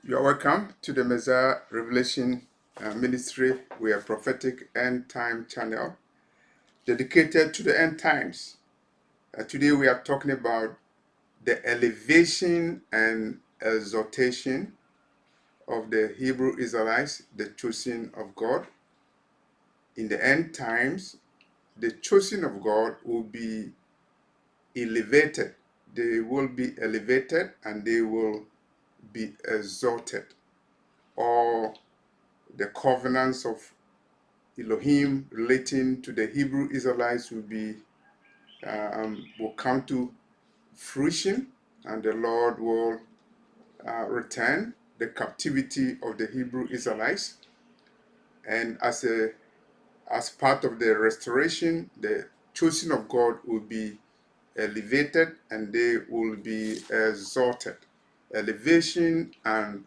You are welcome to the Messiah Revelation Ministry. We are a prophetic end time channel dedicated to the end times. Today we are talking about the elevation and exaltation of the Hebrew Israelites, the chosen of God. In the end times, the chosen of God will be elevated. They will be elevated and they will be exalted. Or the covenants of Elohim relating to the Hebrew Israelites will come to fruition, and the Lord will return the captivity of the Hebrew Israelites. And as part of the restoration, the chosen of God will be elevated and they will be exalted. Elevation and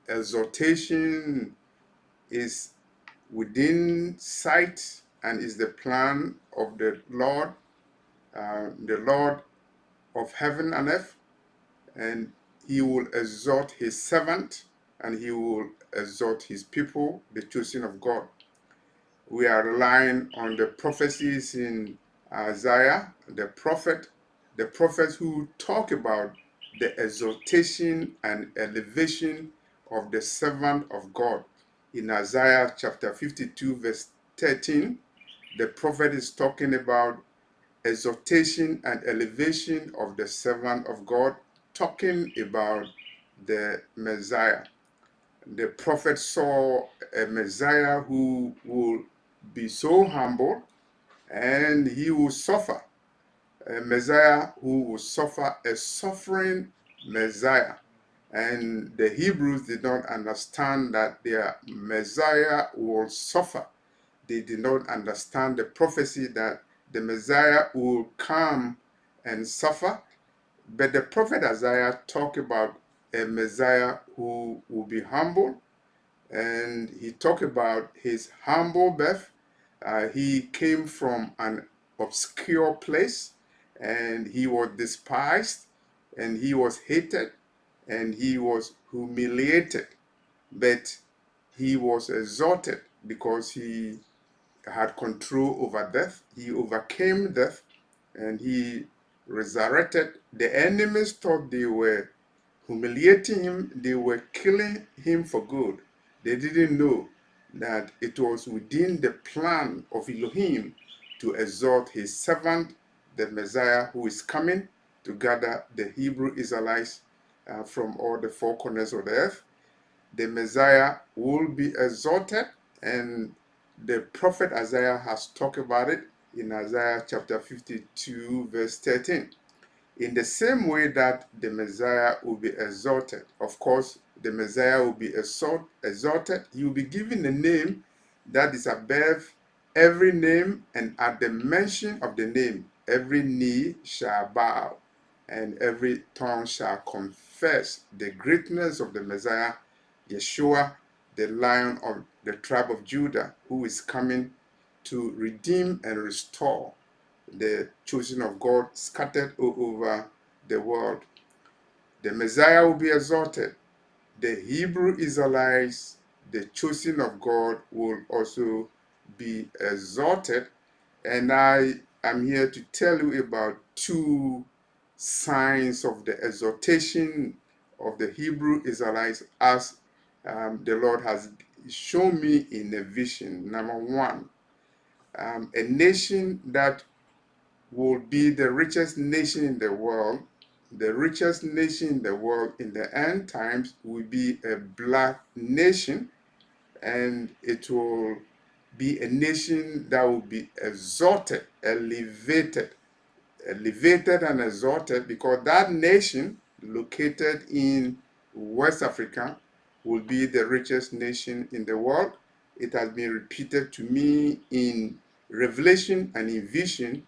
exaltation is within sight and is the plan of the Lord of heaven and earth, and he will exalt his servant and he will exalt his people, the chosen of God. We are relying on the prophecies in Isaiah, the prophets who talk about the exaltation and elevation of the servant of God. In Isaiah chapter 52, verse 13, the prophet is talking about exaltation and elevation of the servant of God, talking about the Messiah. The prophet saw a Messiah who will be so humble and he will suffer. A Messiah who will suffer, a suffering Messiah. And the Hebrews did not understand that their Messiah will suffer. They did not understand the prophecy that the Messiah will come and suffer. But the prophet Isaiah talked about a Messiah who will be humble, and he talked about his humble birth. He came from an obscure place, and he was despised, and he was hated, and he was humiliated. But he was exalted because he had control over death. He overcame death and he resurrected. The enemies thought they were humiliating him, they were killing him for good. They didn't know that it was within the plan of Elohim to exalt his servant, the Messiah, who is coming to gather the Hebrew Israelites from all the four corners of the earth. The Messiah will be exalted, and the prophet Isaiah has talked about it in Isaiah chapter 52, verse 13. In the same way that the Messiah will be exalted, of course, the Messiah will be exalted. He will be given a name that is above every name, and at the mention of the name, every knee shall bow and every tongue shall confess the greatness of the Messiah, Yeshua, the Lion of the tribe of Judah, who is coming to redeem and restore the chosen of God scattered all over the world. The Messiah will be exalted. The Hebrew Israelites, the chosen of God, will also be exalted. And I am here to tell you about two signs of the exaltation of the Hebrew Israelites as the Lord has shown me in a vision. Number one, a nation that will be the richest nation in the world. The richest nation in the world in the end times will be a black nation, and it will be a nation that will be exalted, elevated and exalted, because that nation located in West Africa will be the richest nation in the world. It has been repeated to me in Revelation and in vision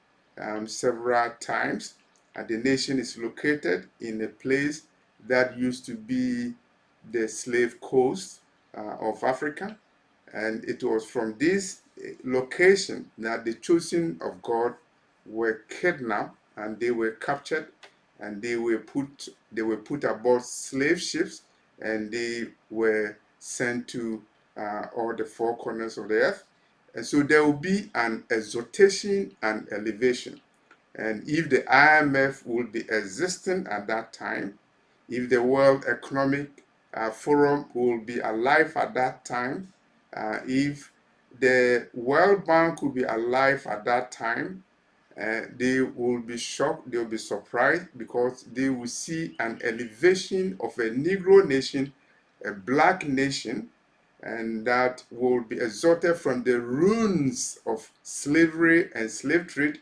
several times. And the nation is located in a place that used to be the slave coast of Africa. And it was from this location that the chosen of God were kidnapped and they were captured, and they were put aboard slave ships, and they were sent to all the four corners of the earth. And so there will be an exaltation and elevation. And if the IMF would be existing at that time, if the World Economic Forum will be alive at that time, if the World Bank will be alive at that time, they will be shocked, they will be surprised, because they will see an elevation of a Negro nation, a black nation, and that will be exalted from the ruins of slavery and slave trade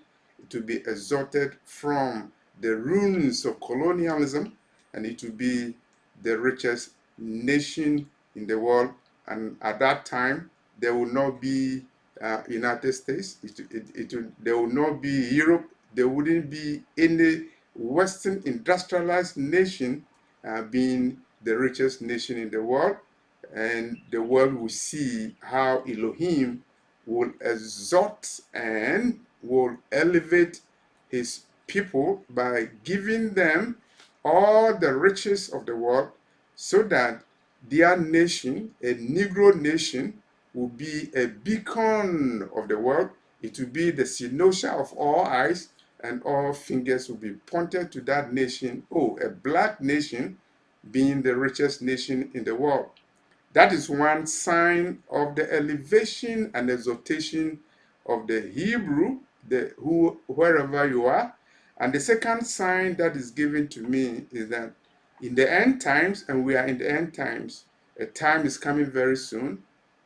to be exalted from the ruins of colonialism, and it will be the richest nation in the world. And at that time, there will not be United States. There will not be Europe. There wouldn't be any Western industrialized nation being the richest nation in the world. And the world will see how Elohim will exalt and will elevate his people by giving them all the riches of the world, so that their nation, a Negro nation, will be a beacon of the world. It will be the cynosure of all eyes, and all fingers will be pointed to that nation. Oh, a black nation being the richest nation in the world. That is one sign of the elevation and exaltation of the Hebrew, wherever you are. And the second sign that is given to me is that in the end times, and we are in the end times, a time is coming very soon,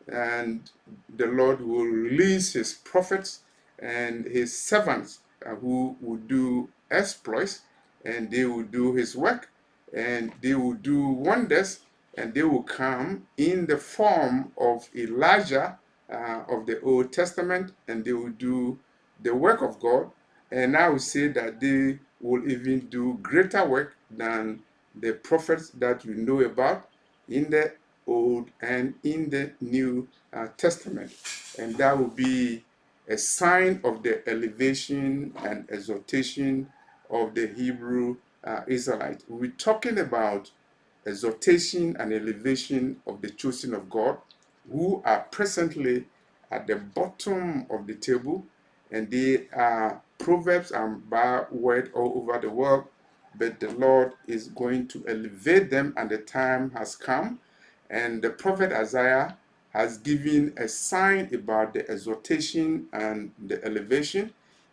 and the Lord will release his prophets and his servants who will do exploits, and they will do his work, and they will do wonders, and they will come in the form of Elijah of the Old Testament, and they will do the work of God. And I will say that they will even do greater work than the prophets that we know about in the Old and in the New Testament. And that will be a sign of the elevation and exaltation of the Hebrew Israelites. We're talking about exaltation and elevation of the chosen of God, who are presently at the bottom of the table, and they are proverbs and byword all over the world, but the Lord is going to elevate them, and the time has come. And the prophet Isaiah has given a sign about the exaltation and the elevation,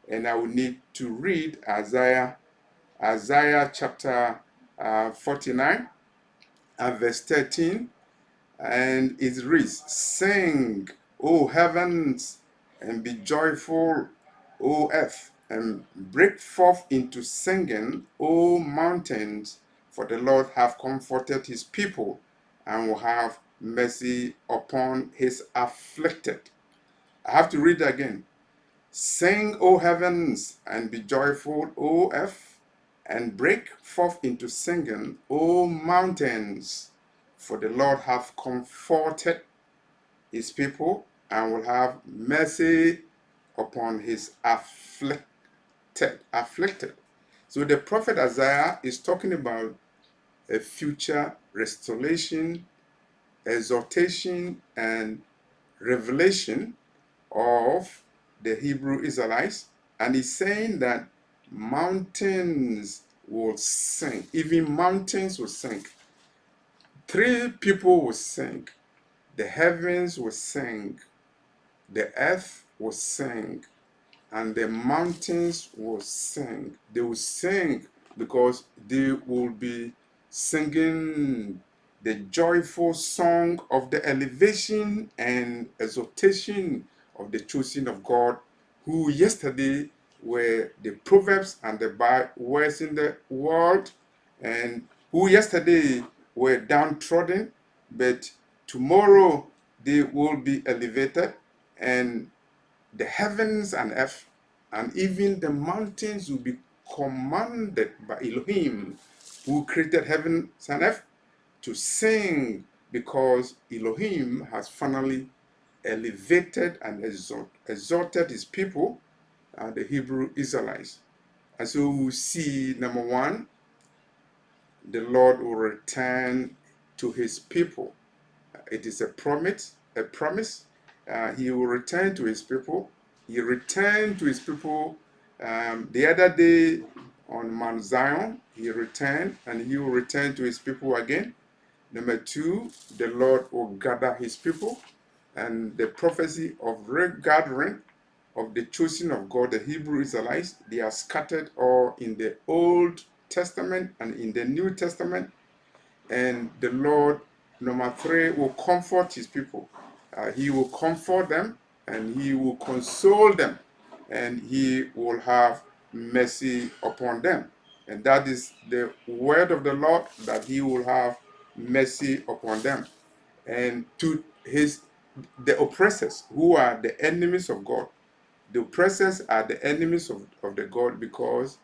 and I will need to read Isaiah chapter 49 and verse 13, and it reads, "Sing, O heavens, and be joyful, O earth, and break forth into singing, O mountains, for the Lord hath comforted his people, and will have mercy upon his afflicted." I have to read again. "Sing, O heavens, and be joyful, O earth, and break forth into singing, O mountains, for the Lord hath comforted his people, and will have mercy upon his afflicted." So the prophet Isaiah is talking about a future restoration, exaltation, and revelation of the Hebrew Israelites, and he's saying that mountains will sink, even mountains will sink. Three people will sink: the heavens will sink, the earth will sink, and the mountains will sing. They will sing because they will be singing the joyful song of the elevation and exaltation of the chosen of God, who yesterday were the proverbs and the bywords in the world, and who yesterday were downtrodden, but tomorrow they will be elevated, and the heavens and earth, and even the mountains will be commanded by Elohim, who created heavens and earth, to sing, because Elohim has finally elevated and exalted his people, the Hebrew Israelites. And so we see, number one, the Lord will return to his people. It is a promise, a promise. He will return to his people. He returned to his people the other day on Mount Zion. He returned, and he will return to his people again. Number two, the Lord will gather his people, and the prophecy of regathering of the chosen of God, the Hebrew Israelites, they are scattered all in the Old Testament and in the New Testament. And the Lord, number three, will comfort his people. He will comfort them, and he will console them, and he will have mercy upon them. And that is the word of the Lord, that he will have mercy upon them. And to the oppressors, who are the enemies of God, the oppressors are the enemies of the God, because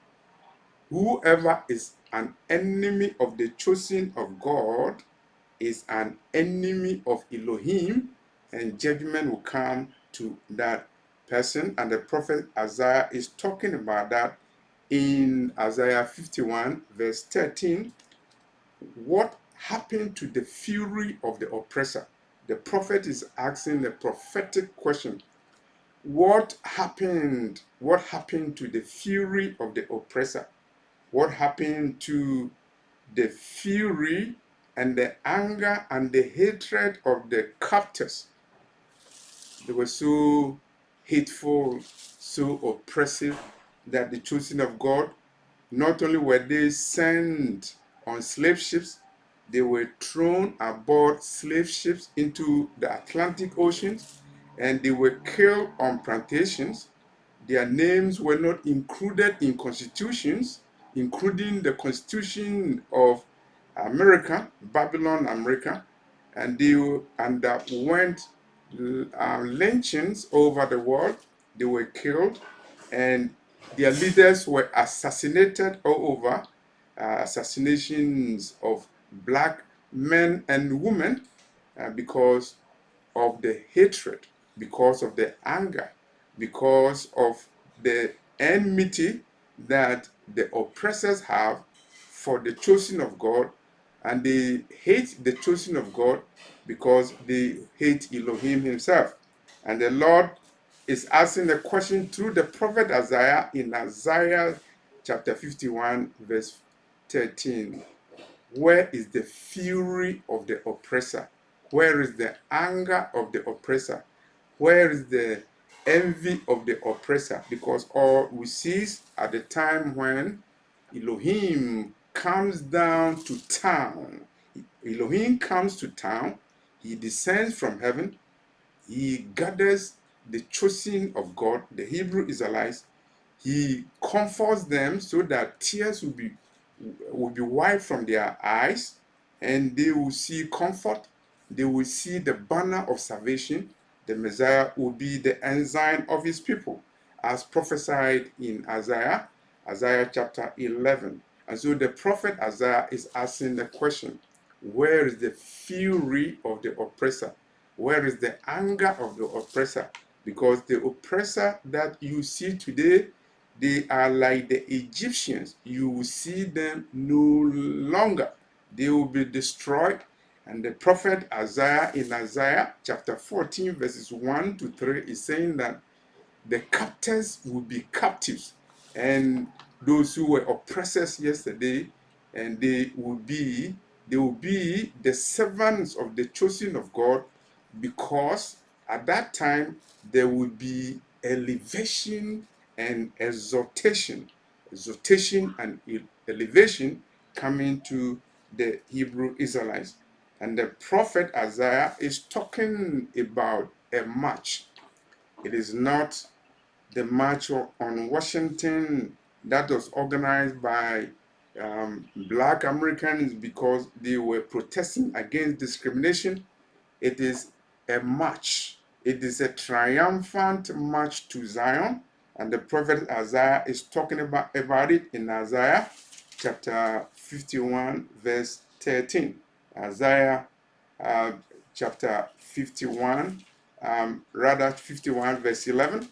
whoever is an enemy of the chosen of God is an enemy of Elohim, and judgment will come to that person. And the prophet Isaiah is talking about that in Isaiah 51, verse 13. What happened to the fury of the oppressor? The prophet is asking the prophetic question. What happened? What happened to the fury of the oppressor? What happened to the fury and the anger and the hatred of the captors? They were so hateful, so oppressive, that the chosen of God, not only were they sent on slave ships, they were thrown aboard slave ships into the Atlantic Ocean, and they were killed on plantations. Their names were not included in constitutions, including the Constitution of America, Babylon, America, and they went lynchings over the world. They were killed, and their leaders were assassinated all over. Assassinations of black men and women, because of the hatred, because of the anger, because of the enmity that the oppressors have for the chosen of God. And they hate the chosen of God because they hate Elohim himself. And the Lord is asking the question through the prophet Isaiah in Isaiah chapter 51, verse 13. Where is the fury of the oppressor? Where is the anger of the oppressor? Where is the envy of the oppressor? Because all we see at the time when Elohim comes down to town. Elohim comes to town. He descends from heaven. He gathers the chosen of God, the Hebrew Israelites. He comforts them so that tears will be wiped from their eyes, and they will see comfort. They will see the banner of salvation. The Messiah will be the ensign of his people, as prophesied in Isaiah chapter 11. And so the prophet Isaiah is asking the question, where is the fury of the oppressor? Where is the anger of the oppressor? Because the oppressor that you see today, they are like the Egyptians. You will see them no longer. They will be destroyed. And the prophet Isaiah in Isaiah chapter 14, verses 1 to 3 is saying that the captors will be captives, and those who were oppressors yesterday, and they will be the servants of the chosen of God, because at that time there will be elevation and exaltation, and elevation coming to the Hebrew Israelites. And the prophet Isaiah is talking about a march. It is not the March on Washington that was organized by Black Americans because they were protesting against discrimination. It is a march. It is a triumphant march to Zion. And the prophet Isaiah is talking about it in Isaiah chapter 51, verse 13. Isaiah chapter 51, 51, verse 11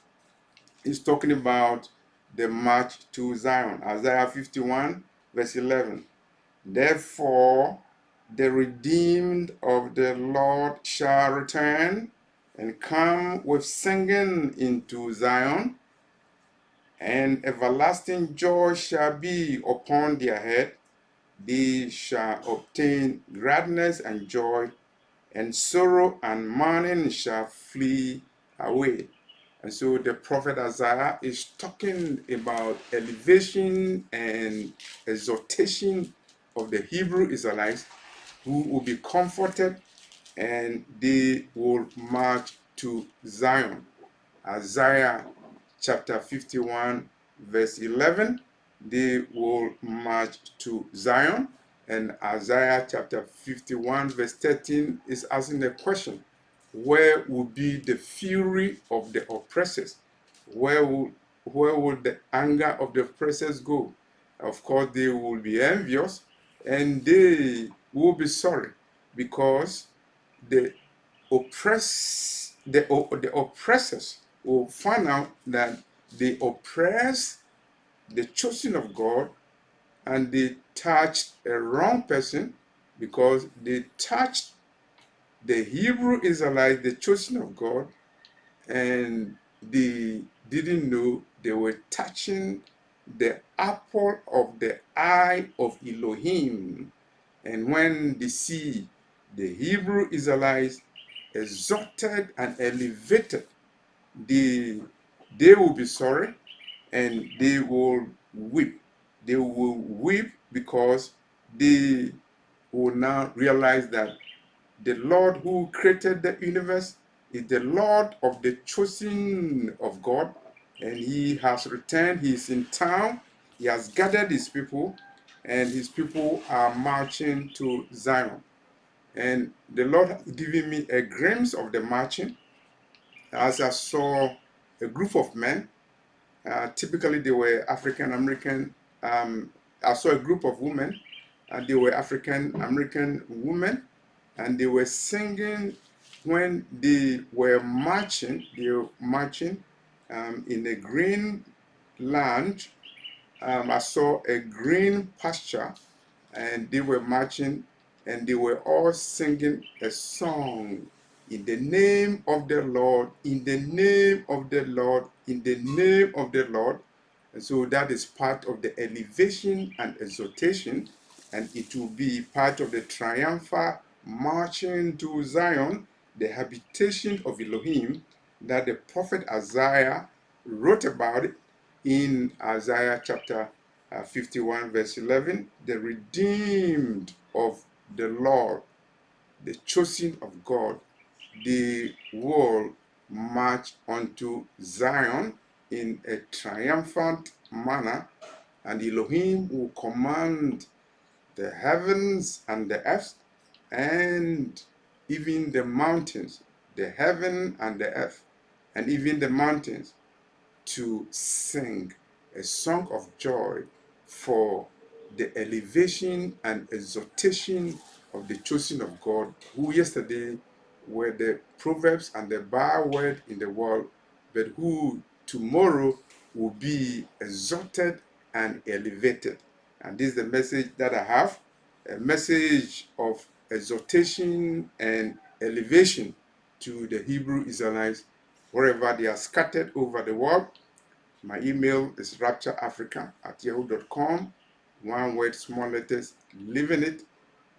is talking about the march to Zion. Isaiah 51, verse 11. Therefore, The redeemed of the Lord shall return and come with singing into Zion, and everlasting joy shall be upon their head. They shall obtain gladness and joy, and sorrow and mourning shall flee away. And so the prophet Isaiah is talking about elevation and exaltation of the Hebrew Israelites, who will be comforted and they will march to Zion. Isaiah chapter 51, verse 11, they will march to Zion. And Isaiah chapter 51, verse 13 is asking the question, where will be the fury of the oppressors? Where will the anger of the oppressors go? Of course, they will be envious and they will be sorry because the the oppressors will find out that they oppress the chosen of God and they touched a wrong person because they touched the Hebrew Israelites, the chosen of God, and they didn't know they were touching the apple of the eye of Elohim. And when they see the Hebrew Israelites exalted and elevated, they will be sorry and they will weep. They will weep because they will now realize that the Lord who created the universe is the Lord of the chosen of God, and he has returned. He is in town. He has gathered his people, and his people are marching to Zion. And the Lord has given me a glimpse of the marching as I saw a group of men. Typically, they were African American. I saw a group of women, and they were African American women, and they were singing when they were marching. They were marching in a green land. I saw a green pasture, and they were marching, and they were all singing a song in the name of the Lord, in the name of the Lord, in the name of the Lord. And so that is part of the elevation and exaltation, and it will be part of the triumphal marching to Zion, the habitation of Elohim, that the prophet Isaiah wrote about it in Isaiah chapter 51, verse 11. The redeemed of the Lord, the chosen of God, they will march unto Zion in a triumphant manner, and Elohim will command the heavens and the earth, and even the mountains, the heaven and the earth, and even the mountains, to sing a song of joy for the elevation and exaltation of the chosen of God, who yesterday were the proverbs and the byword in the world, but who tomorrow will be exalted and elevated. And this is the message that I have, a message of exaltation and elevation to the Hebrew Israelites wherever they are scattered over the world. My email is raptureafrica@yahoo.com. One word, small letters, leaving it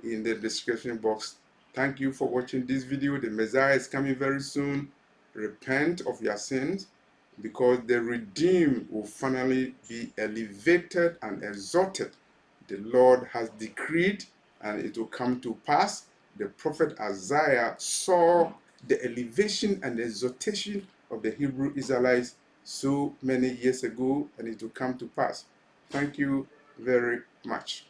in the description box. Thank you for watching this video. The Messiah is coming very soon. Repent of your sins, because the redeemed will finally be elevated and exalted. The Lord has decreed, and it will come to pass. The prophet Isaiah saw the elevation and exaltation of the Hebrew Israelites so many years ago, and it will come to pass. Thank you very much.